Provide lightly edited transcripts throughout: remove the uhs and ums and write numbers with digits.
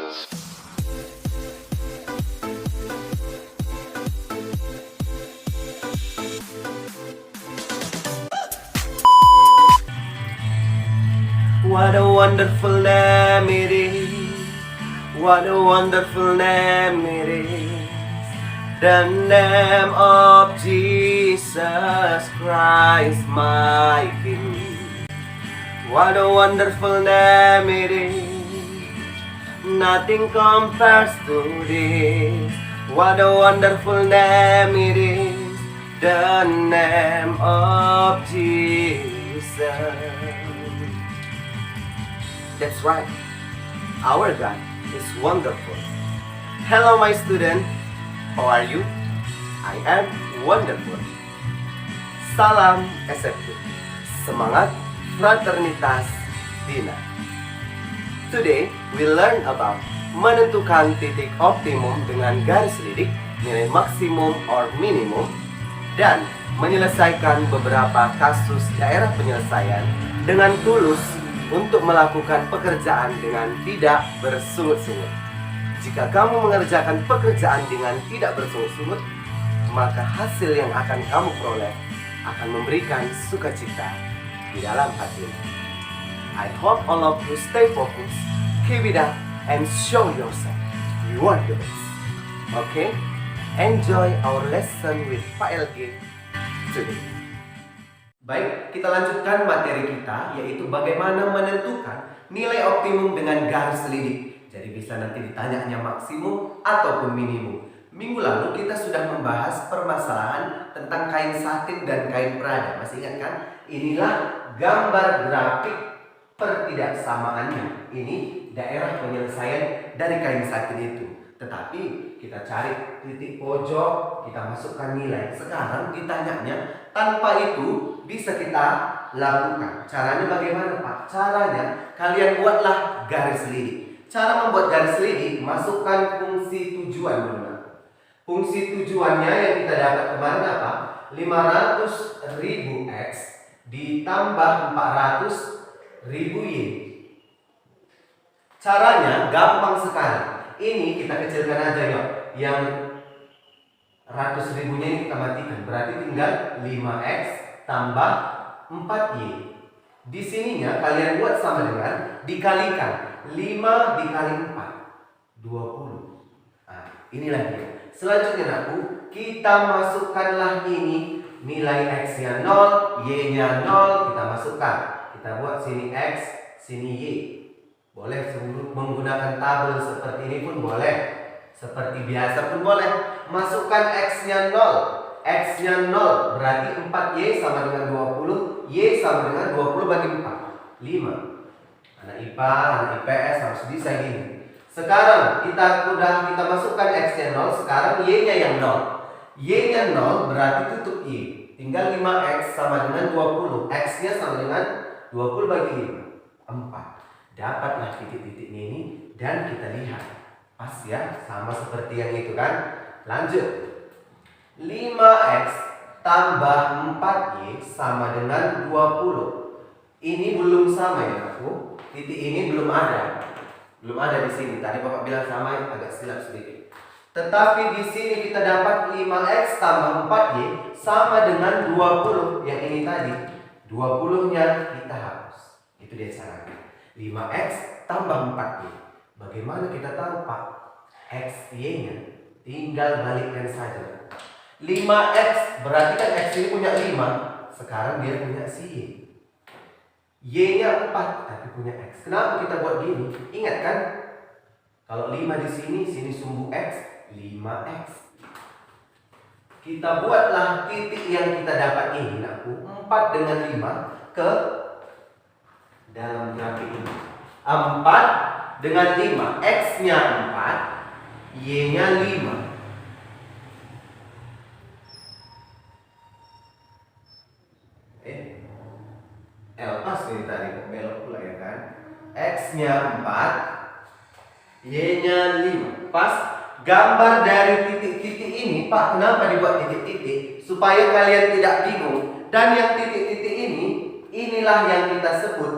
What a wonderful name it is. What a wonderful name it is. The name of Jesus Christ, my King. What a wonderful name it is. Nothing compares to this. What a wonderful name it is. The name of Jesus. That's right. Our God is wonderful. Hello my student. How are you? I am wonderful. Salam SFB. Semangat fraternitas Bina. Today we learn about menentukan titik optimum dengan garis lidik, nilai maksimum or minimum, dan menyelesaikan beberapa kasus daerah penyelesaian dengan tulus untuk melakukan pekerjaan dengan tidak bersungut-sungut. Jika kamu mengerjakan pekerjaan dengan tidak bersungut-sungut, maka hasil yang akan kamu peroleh akan memberikan sukacita di dalam hati. I hope all of you stay focused, keep it up, and show yourself you are the best. Okay? Enjoy our lesson with Pak LG today. Baik, kita lanjutkan materi kita, yaitu bagaimana menentukan nilai optimum dengan garis lidik. Jadi bisa nanti ditanyanya maksimum ataupun minimum. Minggu lalu kita sudah membahas permasalahan tentang kain satin dan kain prada. Masih ingat kan? Inilah gambar grafik pertidaksamaannya. Ini daerah penyelesaian dari kain satin itu. Tetapi kita cari titik pojok, kita masukkan nilai. Sekarang ditanyanya, tanpa itu bisa kita lakukan. Caranya bagaimana Pak? Caranya kalian buatlah garis lidik. Cara membuat garis lidik, masukkan fungsi tujuan dulu. Fungsi tujuannya yang kita dapat kemarin apa? 500.000 X ditambah 400.000 Y. Caranya gampang sekali. Ini kita kecilkan aja ya. Yang 100.000-nya ini kita matikan. Berarti tinggal 5X tambah 4Y. Di sininya kalian buat sama dengan dikalikan 5 dikali 4 20. Nah, inilah dia. Selanjutnya aku, kita masukkanlah ini nilai X-nya 0, Y-nya 0, kita masukkan. Kita buat sini X, sini Y. Boleh menggunakan tabel seperti ini pun boleh. Seperti biasa pun boleh. Masukkan X-nya 0. X-nya 0 berarti 4Y sama dengan 20, Y sama dengan 20 bagi 4 5. Anak IPA, anak IPS harus bisa gini. Sekarang kita masukkan X-nya 0. Sekarang Y-nya yang 0. Y-nya 0 berarti tutup Y. Tinggal 5X sama dengan 20. X-nya sama dengan 20 bagi 5 4. Dapatlah titik-titiknya ini dan kita lihat. Pas ya, sama seperti yang itu kan. Lanjut. 5X tambah 4Y sama dengan 20. Ini belum sama ya aku. Titik ini belum ada. Belum ada di sini. Tadi Bapak bilang sama, agak silap sedikit. Tetapi di sini kita dapat 5X tambah 4Y sama dengan 20. Yang ini tadi 20-nya kita hapus. Itu dia caranya. 5X tambah 4Y. Bagaimana kita tahu Pak? X, Y-nya tinggal balikkan saja. 5X berarti kan X ini punya 5. Sekarang dia punya si Y. Y-nya 4 tapi punya X. Kenapa kita buat gini? Ingat kan? Kalau 5 di sini, sini sumbu X, 5X. Kita buatlah titik yang kita dapat ini. 4 dengan 5 ke dalam grafik ini. 4 dengan 5. X-nya 4, Y-nya 5. Pas nih tadi belok pula ya kan. X-nya 4, Y-nya 5. Pas. Gambar dari titik-titik ini Pak, kenapa dibuat titik-titik? Supaya kalian tidak bingung. Dan yang titik-titik ini, inilah yang kita sebut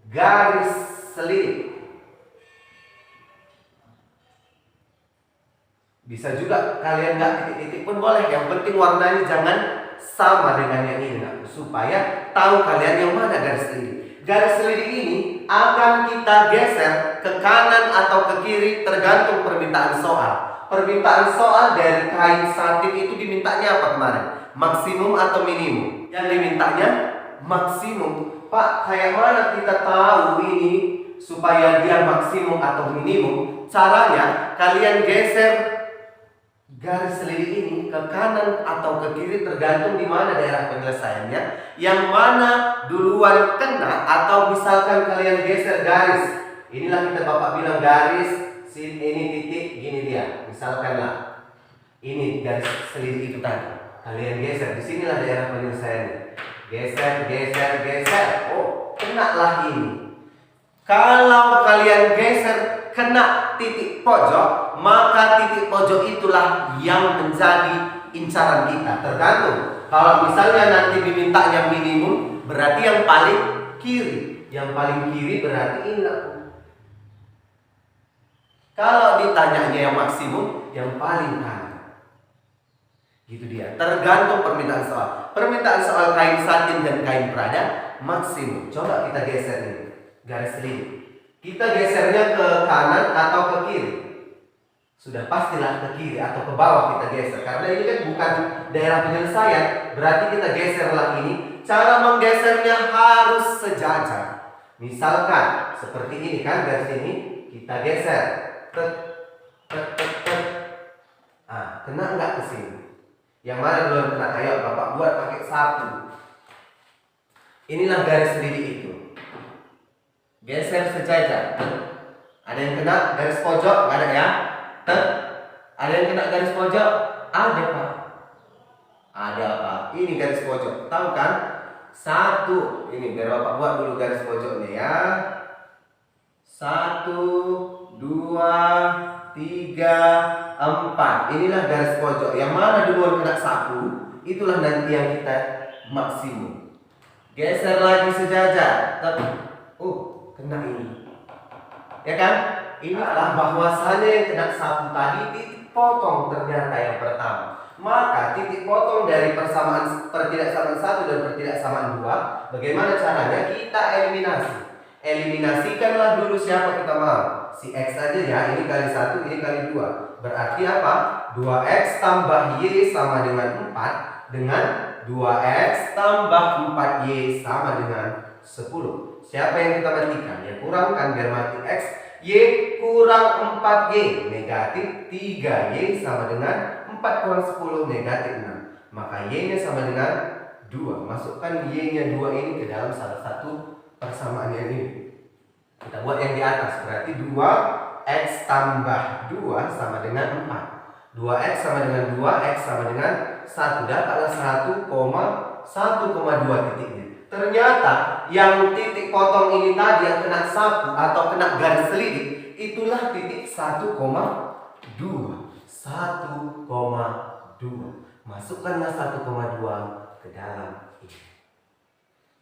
garis lidik. Bisa juga kalian nggak titik-titik pun boleh. Yang penting warnanya jangan sama dengan yang ini, supaya tahu kalian yang mana garis lidik. Garis lidik ini akan kita geser ke kanan atau ke kiri tergantung permintaan soal. Permintaan soal dari kain satin itu dimintanya apa kemarin? Maksimum atau minimum? Yang dimintanya maksimum. Pak, kayak mana kita tahu ini supaya dia maksimum atau minimum? Caranya kalian geser garis lidik ini ke kanan atau ke kiri tergantung di mana daerah penyelesaiannya. Yang mana duluan kena, atau misalkan kalian geser garis. Inilah kita Bapak bilang garis, ini titik, gini dia. Misalkanlah ini garis lidik itu tadi. Kalian geser, disinilah daerah penyelesaiannya. Geser, geser, geser. Oh, kena lah ini. Kalau kalian geser kena titik pojok, maka titik pojok itulah yang menjadi incaran kita. Tergantung. Kalau misalnya nanti dimintanya minimum, berarti yang paling kiri. Yang paling kiri berarti ini. Kalau ditanyanya yang maksimum, yang paling kanan. Gitu dia. Tergantung permintaan soal. Permintaan soal kain satin dan kain prada maksimum. Coba kita geser ini garis lidik. Kita gesernya ke kanan atau ke kiri? Sudah pastilah ke kiri atau ke bawah kita geser. Karena ini kan bukan daerah penyelesaian. Berarti kita geserlah ini. Cara menggesernya harus sejajar. Misalkan seperti ini kan, garis ini kita geser. Ah, kena nggak ke sini? Yang mana belum kena? Ayo Bapak buat pakai sapu. Inilah garis lidik itu. Geser sejajar. Ada yang kena garis pojok? Nggak ada ya? Ada yang kena garis pojok? Ada Pak. Ada Pak. Ini garis pojok. Tahu kan? Satu. Ini biar Bapak buat dulu garis pojoknya ya. 1, 2, 3, 4. Inilah garis pojok. Yang mana duluan kena sapu, itulah nanti yang kita maksimum. Geser lagi sejajar. Kena ini. Ya kan? Inilah bahwasanya yang kena sapu tadi titik potong ternyata yang pertama. Maka titik potong dari pertidaksamaan 1 dan pertidaksamaan 2, bagaimana caranya? Kita eliminasi. Eliminasikanlah dulu siapa kita mau. Si X aja ya, ini kali 1, ini kali 2. Berarti apa? 2X tambah Y sama dengan 4. Dengan 2X tambah 4Y sama dengan 10. Siapa yang kita matikan? Ya kurangkan biar mati X. Y kurang 4Y negatif 3Y sama dengan 4 kurang 10 negatif 6. Maka Y nya sama dengan 2. Masukkan Y nya 2 ini ke dalam salah satu persamaan yang ini. Kita buat yang di atas. Berarti 2X tambah 2 sama dengan 4. 2X sama dengan 2, X sama dengan 1. Dapatlah 1,2 titiknya. Ternyata yang titik potong ini tadi yang kena sapu atau kena garis lidik, itulah titik 1,2. 1,2. Masukkanlah 1,2 ke dalam ini.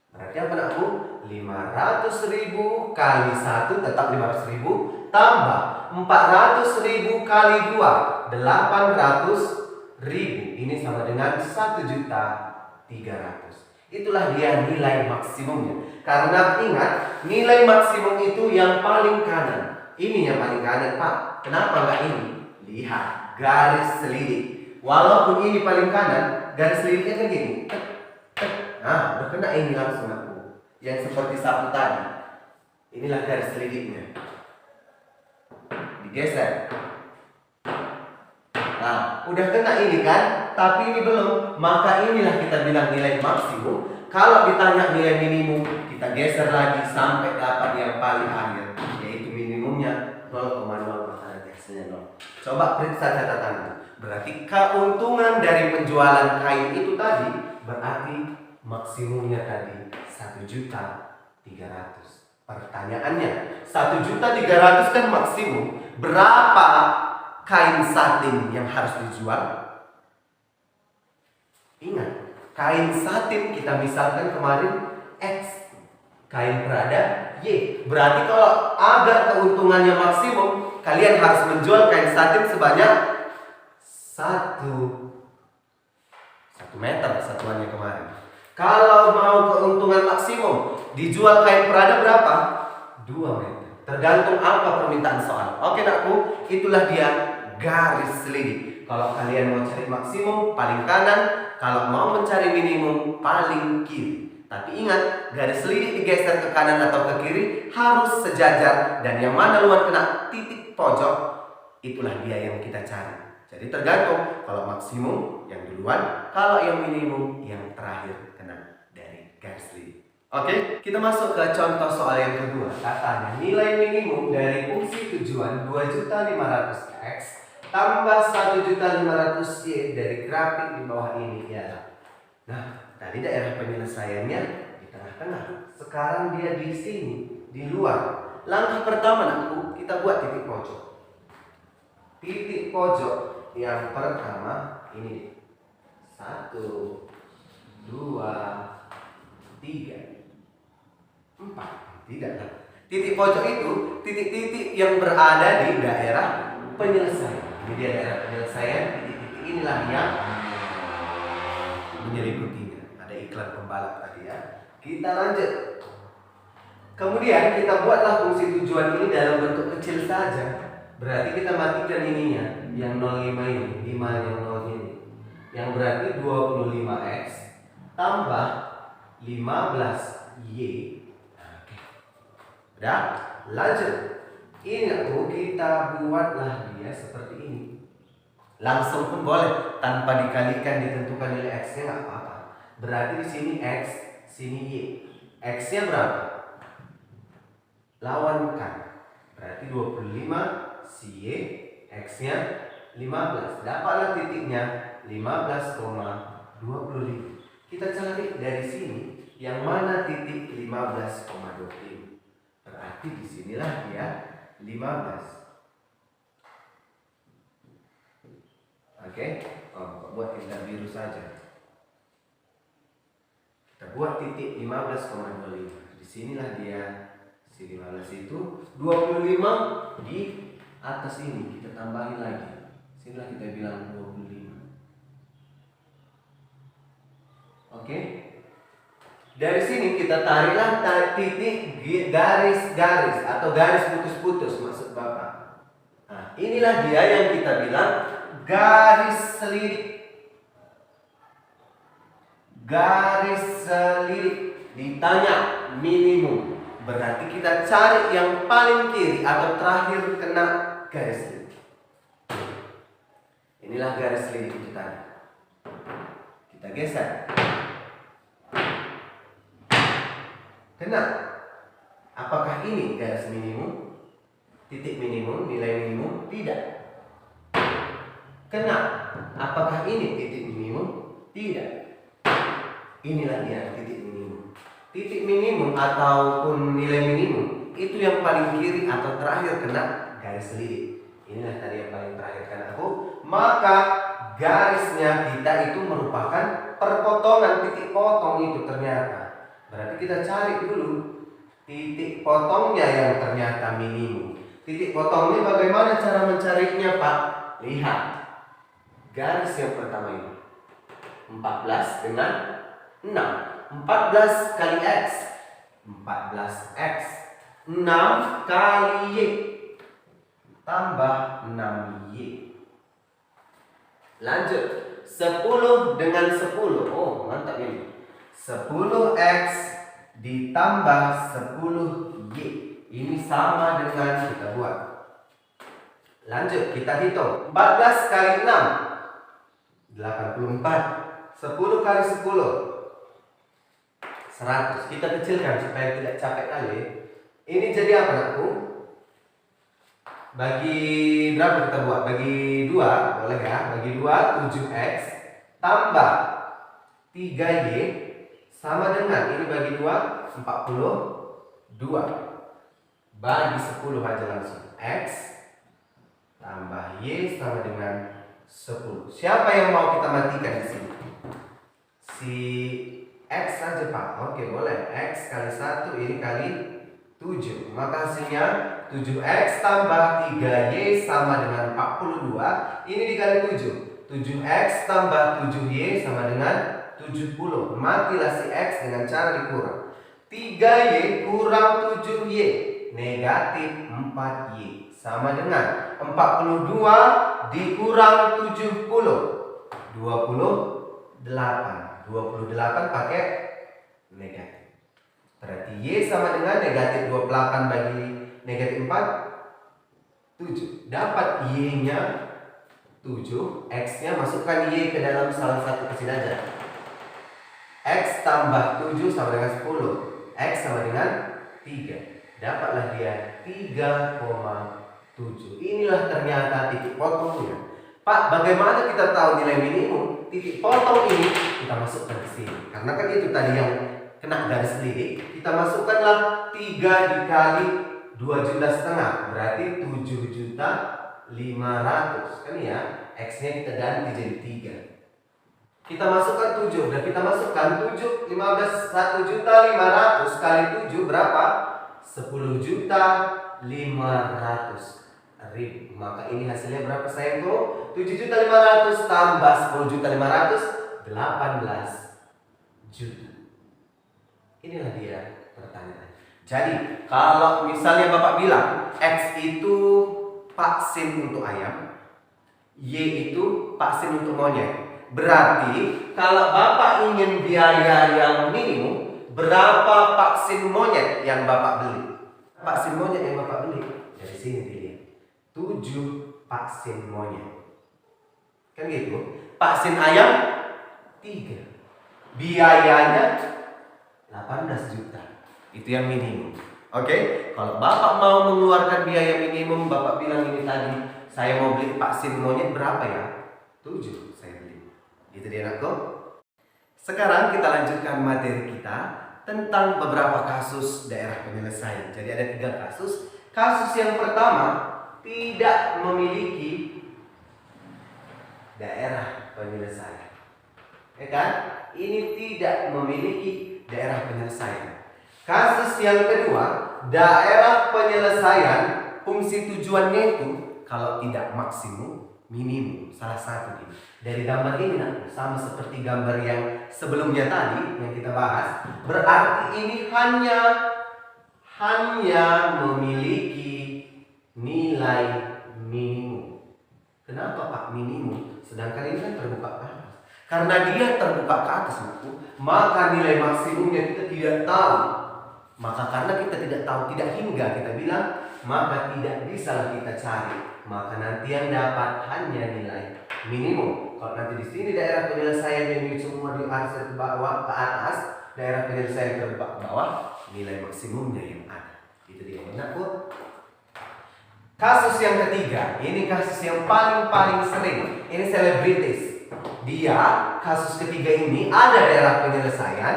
Berarti apa nakku? 500.000 kali 1 tetap 500.000 tambah 400.000 kali 2 800.000. Ini sama dengan 1.300.000. Itulah dia nilai maksimumnya. Karena ingat, nilai maksimum itu yang paling kanan. Ini yang paling kanan Pak. Kenapa enggak ini? Lihat garis selidik. Walaupun ini paling kanan, garis selidiknya kan gini. Nah, udah kena ini langsung aku. Yang seperti sapu tadi. Inilah garis selidiknya. Digeser. Nah, udah kena ini kan, tapi ini belum. Maka inilah kita bilang nilai maksimum. Kalau ditanya nilai minimum, kita geser lagi sampai dapat yang paling akhir, yaitu minimumnya 0,0, maka teksnya 0. Coba periksa catatannya. Berarti keuntungan dari penjualan kain itu tadi berarti maksimumnya tadi 1.300.000. Pertanyaannya, 1.300.000 kan maksimum. Berapa kain satin yang harus dijual? Ingat, kain satin kita misalkan kemarin X, kain prada Y. Berarti kalau agar keuntungannya maksimum, kalian harus menjual kain satin sebanyak meter satuannya kemarin. Kalau mau keuntungan maksimum, dijual kain perada berapa? 2 meter. Tergantung apa permintaan soal. Oke nakku, itulah dia garis selidik. Kalau kalian mau cari maksimum, paling kanan. Kalau mau mencari minimum, paling kiri. Tapi ingat, garis selidik digeser ke kanan atau ke kiri harus sejajar. Dan yang mana luar kena titik pojok, itulah dia yang kita cari. Jadi tergantung, kalau maksimum yang duluan, kalau yang minimum yang terakhir kena dari garis selidik. Oke, kita masuk ke contoh soal yang kedua. Katanya nilai minimum dari fungsi tujuan 2.500x tambah 1.500y dari grafik di bawah ini ya. Nah, tadi daerah penyelesaiannya di tengah-tengah. Sekarang dia di sini, di luar. Langkah pertama nakku, kita buat titik pojok. Titik pojok yang pertama ini 1, 2, 3, 4. Tidak. Titik pojok itu titik-titik yang berada di daerah penyelesaian. Ini dia daerah penyelesaian. Titik-titik inilah yang menyeliputinya. Ada iklan pembalap tadi ya. Kita lanjut. Kemudian kita buatlah fungsi tujuan ini dalam bentuk kecil saja. Berarti kita matikan ininya, yang 05 ini, 5 yang 0 ini. Yang berarti 25x tambah 15y. Udah, lanjut. Ini aku kita buatlah dia seperti ini. Langsung pun boleh, tanpa dikalikan ditentukan nilai x-nya nggak apa-apa. Berarti di sini x, sini y. X-nya berapa? Lawankan. Berarti 25 si y, x-nya 15. Dapatlah titiknya 15,25. Kita cari dari sini yang mana titik 15,25. Berarti disinilah dia 15. Oke, buat kita biru saja. Kita buat titik 15,25. Disinilah dia si 15 itu 25 di atas ini kita tambahin lagi. Sinilah kita bilang 25. Oke. Dari sini kita tariklah titik garis-garis atau garis putus-putus maksud Bapak. Nah, inilah dia yang kita bilang garis selidik. Garis selidik ditanya minimum. Berarti kita cari yang paling kiri atau terakhir kena garis selidik. Inilah garis selidik itu tadi. Kita geser. Kena. Apakah ini garis minimum? Titik minimum, nilai minimum? Tidak. Kena. Apakah ini titik minimum? Tidak. Inilah dia titik minimum. Titik minimum ataupun nilai minimum itu yang paling kiri atau terakhir kena garis selidik. Inilah tadi yang paling terakhir kena aku. Maka garisnya kita itu merupakan perpotongan titik potong itu ternyata. Berarti kita cari dulu titik potongnya yang ternyata minimum. Titik potongnya bagaimana cara mencarinya Pak? Lihat garis yang pertama ini 14 dengan 6. 14 kali x 14x 6 kali y tambah 6y. Lanjut 10 dengan 10. Oh mantap ini. 10x ditambah 10y. Ini sama dengan kita buat. Lanjut kita hitung. 14 kali 6 84. 10 kali 10 100. Kita kecilkan supaya tidak capek kali. Ini jadi apa nakku? Bagi berapa kita buat? Bagi 2 boleh ya. Bagi 2 7x tambah 3y sama dengan ini bagi 2 42. Bagi 10 aja langsung. X tambah y sama dengan 10. Siapa yang mau kita matikan di sini? Si x saja Pak. Oke boleh. X kali 1 ini kali 7. Maka hasilnya 7x tambah 3y sama dengan 42. Ini dikali 7. 7X tambah 7Y sama dengan 70. Matilah si X dengan cara dikurang. 3Y kurang 7Y, negatif 4Y, sama dengan 42 dikurang 70, 28. 28 pakai negatif. Berarti Y sama dengan negatif 28 bagi negatif 4, 7. Dapat Y-nya 7, X-nya masukkan Y ke dalam salah satu kecil aja. X tambah 7 sama dengan 10. X sama dengan 3. Dapatlah dia 3,7. Inilah ternyata titik potongnya. Pak, bagaimana kita tahu nilai minimum? Titik potong ini kita masukkan ke sini. Karena kan itu tadi yang kena garis lidik. Kita masukkanlah 3 dikali 2,5 juta. Berarti 7.500.000. Kan ya, X-nya kita ganti jadi 3. Kita masukkan 7, dan kita masukkan 1.500.000 kali 7 berapa? 10.500.000. Maka ini hasilnya berapa sayangku? 7.500.000 tambah 10.500.000, 18 juta. Inilah dia pertanyaan. Jadi kalau misalnya Bapak bilang X itu vaksin untuk ayam, Y itu vaksin untuk monyet, berarti kalau Bapak ingin biaya yang minimum, berapa vaksin monyet yang Bapak beli? Vaksin monyet yang Bapak beli dari sini dilihat, 7 vaksin monyet. Kan gitu. Vaksin ayam 3. Biayanya 18 juta. Itu yang minimum. Oke? Kalau Bapak mau mengeluarkan biaya minimum, Bapak bilang ini tadi, saya mau beli vaksin monyet berapa ya? 7 saya beli. Itu dia anakku. Sekarang kita lanjutkan materi kita tentang beberapa kasus daerah penyelesaian. Jadi ada 3 kasus. Kasus yang pertama tidak memiliki daerah penyelesaian. Ya kan? Ini tidak memiliki daerah penyelesaian. Kasus yang kedua, daerah penyelesaian fungsi tujuannya itu kalau tidak maksimum, minimum, salah satu ini. Dari gambar ini sama seperti gambar yang sebelumnya tadi yang kita bahas, berarti ini hanya memiliki nilai minimum. Kenapa Pak minimum? Sedangkan ini kan terbuka ke atas. Karena dia terbuka ke atas, maka nilai maksimumnya kita tidak tahu. Maka karena kita tidak tahu, tidak hingga kita bilang, maka tidak bisa kita cari. Maka nanti yang dapat hanya nilai minimum. Kalau nanti di sini daerah penyelesaian yang semua diarsir ke bawah ke atas, daerah penyelesaian terbuka ke bawah, nilai maksimumnya yang ada. Itu dia benar Bu. Kasus yang ketiga, ini kasus yang paling sering. Ini selebritis. Dia kasus ketiga ini ada daerah penyelesaian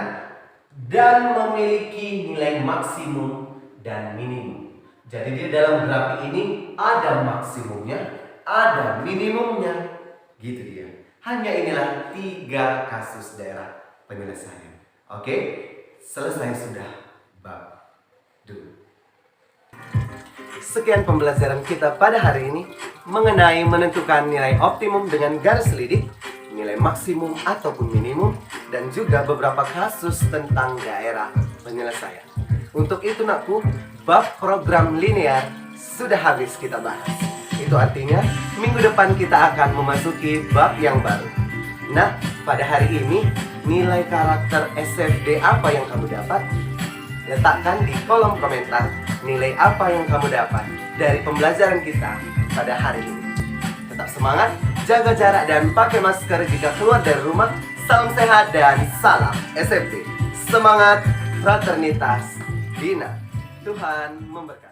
dan memiliki nilai maksimum dan minimum. Jadi dia dalam grafik ini ada maksimumnya, ada minimumnya. Gitu dia. Hanya inilah 3 kasus daerah penyelesaian. Oke, selesai sudah bab 2. Sekian pembelajaran kita pada hari ini mengenai menentukan nilai optimum dengan garis lidik, nilai maksimum ataupun minimum, dan juga beberapa kasus tentang daerah penyelesaian. Untuk itu nakku, bab program linear sudah habis kita bahas. Itu artinya minggu depan kita akan memasuki bab yang baru. Nah, pada hari ini nilai karakter SFD apa yang kamu dapat? Letakkan di kolom komentar nilai apa yang kamu dapat dari pembelajaran kita pada hari ini. Tetap semangat, jaga jarak dan pakai masker jika keluar dari rumah. Salam sehat dan salam SFD. Semangat, fraternitas, Dina. Tuhan memberkati.